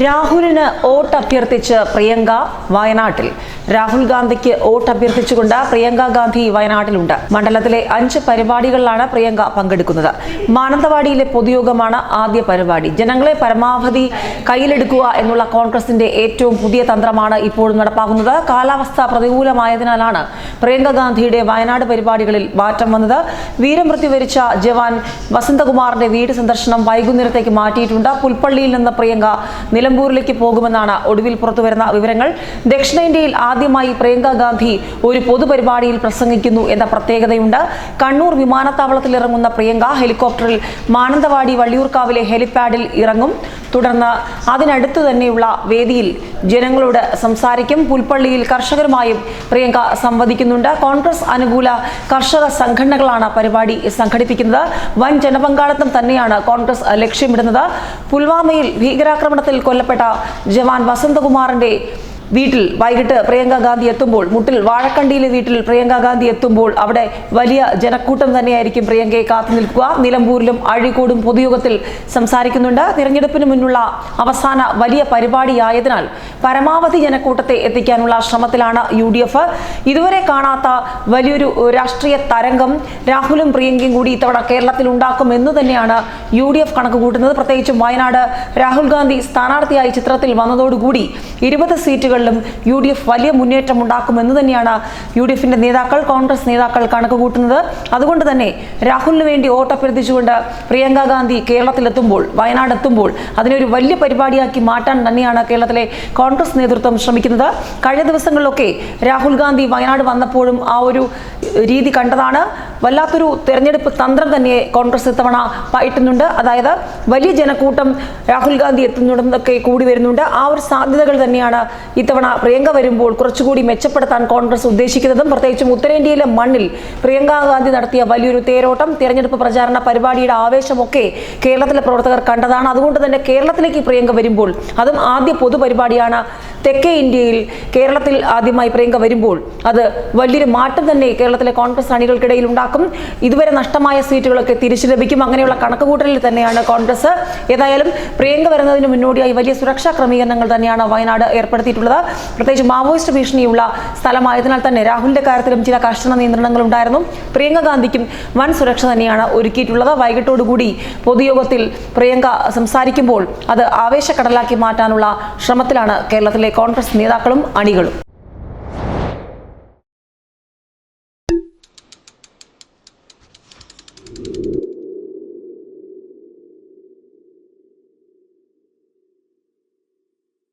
രാഹുലിന് വോട്ട് അഭ്യർത്ഥിച്ച് പ്രിയങ്ക വയനാട്ടിൽ. രാഹുൽ ഗാന്ധിക്ക് വോട്ട് അഭ്യർത്ഥിച്ചുകൊണ്ട് പ്രിയങ്ക ഗാന്ധി വയനാട്ടിലുണ്ട്. മണ്ഡലത്തിലെ 5 പരിപാടികളിലാണ് പ്രിയങ്ക പങ്കെടുക്കുന്നത്. മാനന്തവാടിയിലെ പൊതുയോഗമാണ് ആദ്യ പരിപാടി. ജനങ്ങളെ പരമാവധി കയ്യിലെടുക്കുക എന്നുള്ള കോൺഗ്രസിന്റെ ഏറ്റവും പുതിയ തന്ത്രമാണ് ഇപ്പോഴും നടപ്പാക്കുന്നത്. കാലാവസ്ഥ പ്രതികൂലമായതിനാലാണ് പ്രിയങ്ക ഗാന്ധിയുടെ വയനാട് പരിപാടികളിൽ മാറ്റം വന്നത്. വീരമൃത്യു വരിച്ച ജവാൻ വസന്തകുമാറിന്റെ വീട് സന്ദർശനം വൈകുന്നേരത്തേക്ക് മാറ്റിയിട്ടുണ്ട്. പുൽപ്പള്ളിയിൽ നിന്ന് പ്രിയങ്ക നിലമ്പൂരിലേക്ക് പോകുമെന്നാണ് ഒടുവിൽ പുറത്തുവരുന്ന വിവരങ്ങൾ. ദക്ഷിണേന്ത്യയിൽ ആദ്യമായി പ്രിയങ്ക ഗാന്ധി ഒരു പൊതുപരിപാടിയിൽ പ്രസംഗിക്കുന്നു എന്ന പ്രത്യേകതയുണ്ട്. കണ്ണൂർ വിമാനത്താവളത്തിൽ ഇറങ്ങുന്ന പ്രിയങ്ക ഹെലികോപ്റ്ററിൽ മാനന്തവാടി വള്ളിയൂർക്കാവിലെ ഹെലിപാഡിൽ ഇറങ്ങും. തുടർന്ന് അതിനടുത്തു തന്നെയുള്ള വേദിയിൽ ജനങ്ങളോട് സംസാരിക്കും. പുൽപ്പള്ളിയിൽ കർഷകരുമായും പ്രിയങ്ക സംവദിക്കുന്നുണ്ട്. കോൺഗ്രസ് അനുകൂല കർഷക സംഘടനകളാണ് പരിപാടി സംഘടിപ്പിക്കുന്നത്. വൻ ജനപങ്കാളിത്തം തന്നെയാണ് കോൺഗ്രസ് ലക്ഷ്യമിടുന്നത്. പുൽവാമയിൽ ഭീകരാക്രമണത്തിൽ കൊല്ലപ്പെട്ട ജവാൻ വസന്തകുമാറിന്റെ വീട്ടിൽ വൈകിട്ട് പ്രിയങ്ക ഗാന്ധി എത്തുമ്പോൾ, മുട്ടിൽ വാഴക്കണ്ടിയിലെ വീട്ടിൽ പ്രിയങ്ക ഗാന്ധി എത്തുമ്പോൾ അവിടെ വലിയ ജനക്കൂട്ടം തന്നെയായിരിക്കും പ്രിയങ്കയെ കാത്തു നിൽക്കുക. നിലമ്പൂരിലും അഴീക്കോടും പൊതുയോഗത്തിൽ സംസാരിക്കുന്നുണ്ട്. തിരഞ്ഞെടുപ്പിന് മുന്നുള്ള അവസാന വലിയ പരിപാടിയായതിനാൽ പരമാവധി ജനക്കൂട്ടത്തെ എത്തിക്കാനുള്ള ശ്രമത്തിലാണ് UDF. ഇതുവരെ കാണാത്ത വലിയൊരു രാഷ്ട്രീയ തരംഗം രാഹുലും പ്രിയങ്കയും കൂടി ഇത്തവണ കേരളത്തിൽ ഉണ്ടാക്കും എന്ന് തന്നെയാണ് UDF കണക്ക് കൂട്ടുന്നത്. പ്രത്യേകിച്ചും വയനാട് രാഹുൽ ഗാന്ധി സ്ഥാനാർത്ഥിയായി ചിത്രത്തിൽ വന്നതോടുകൂടി 20 സീറ്റുകൾ UDF വലിയ മുന്നേറ്റം ഉണ്ടാക്കുമെന്ന് തന്നെയാണ് UDFന്റെ നേതാക്കൾ, കോൺഗ്രസ് നേതാക്കൾ കണക്ക് കൂട്ടുന്നത്. അതുകൊണ്ട് തന്നെ രാഹുലിന് വേണ്ടി വോട്ട് അഭ്യർത്ഥിച്ചുകൊണ്ട് പ്രിയങ്ക ഗാന്ധി കേരളത്തിലെത്തുമ്പോൾ, വയനാട് എത്തുമ്പോൾ അതിനൊരു വലിയ പരിപാടിയാക്കി മാറ്റാൻ തന്നെയാണ് കേരളത്തിലെ കോൺഗ്രസ് നേതൃത്വം ശ്രമിക്കുന്നത്. കഴിഞ്ഞ ദിവസങ്ങളിലൊക്കെ രാഹുൽ ഗാന്ധി വയനാട് വന്നപ്പോഴും ആ ഒരു രീതി കണ്ടതാണ്. വല്ലാത്തൊരു തെരഞ്ഞെടുപ്പ് തന്ത്രം തന്നെ കോൺഗ്രസ് ഇത്തവണ പയറ്റുന്നുണ്ട്. അതായത് വലിയ ജനക്കൂട്ടം രാഹുൽ ഗാന്ധി എത്തുന്നുണ്ടെന്നൊക്കെ കൂടി വരുന്നുണ്ട്. ആ ഒരു സാധ്യതകൾ തന്നെയാണ് ഇത്തവണ പ്രിയങ്ക വരുമ്പോൾ കുറച്ചുകൂടി മെച്ചപ്പെടുത്താൻ കോൺഗ്രസ് ഉദ്ദേശിക്കുന്നതും. പ്രത്യേകിച്ചും ഉത്തരേന്ത്യയിലെ മണ്ണിൽ പ്രിയങ്ക ഗാന്ധി നടത്തിയ വലിയൊരു തേരോട്ടം, തെരഞ്ഞെടുപ്പ് പ്രചാരണ പരിപാടിയുടെ ആവേശമൊക്കെ കേരളത്തിലെ പ്രവർത്തകർ കണ്ടതാണ്. അതുകൊണ്ട് തന്നെ കേരളത്തിലേക്ക് പ്രിയങ്ക വരുമ്പോൾ, അതും ആദ്യ പൊതുപരിപാടിയാണ് തെക്കേ ഇന്ത്യയിൽ, കേരളത്തിൽ ആദ്യമായി പ്രിയങ്ക വരുമ്പോൾ അത് വലിയൊരു മാറ്റം തന്നെ കേരളത്തിലെ കോൺഗ്രസ് അണികൾക്കിടയിൽ ഉണ്ടാക്കും. ഇതുവരെ നഷ്ടമായ സീറ്റുകളൊക്കെ തിരിച്ചു ലഭിക്കും. അങ്ങനെയുള്ള കണക്കുകൂട്ടലിൽ തന്നെയാണ് കോൺഗ്രസ്. ഏതായാലും പ്രിയങ്ക വരുന്നതിന് മുന്നോടിയായി വലിയ സുരക്ഷാ ക്രമീകരണങ്ങൾ തന്നെയാണ് വയനാട് ഏർപ്പെടുത്തിയിട്ടുള്ളത്. പ്രത്യേകിച്ച് മാവോയിസ്റ്റ് ഭീഷണിയുള്ള സ്ഥലമായതിനാൽ തന്നെ രാഹുലിന്റെ കാര്യത്തിലും ചില കർശന നിയന്ത്രണങ്ങൾ ഉണ്ടായിരുന്നു. പ്രിയങ്ക ഗാന്ധിക്കും വൻ സുരക്ഷ തന്നെയാണ് ഒരുക്കിയിട്ടുള്ളത്. വൈകിട്ടോടുകൂടി പൊതുയോഗത്തിൽ പ്രിയങ്ക സംസാരിക്കുമ്പോൾ അത് ആവേശക്കടലാക്കി മാറ്റാനുള്ള ശ്രമത്തിലാണ് കേരളത്തിലെ കോൺഗ്രസ് നേതാക്കളും അണികളും.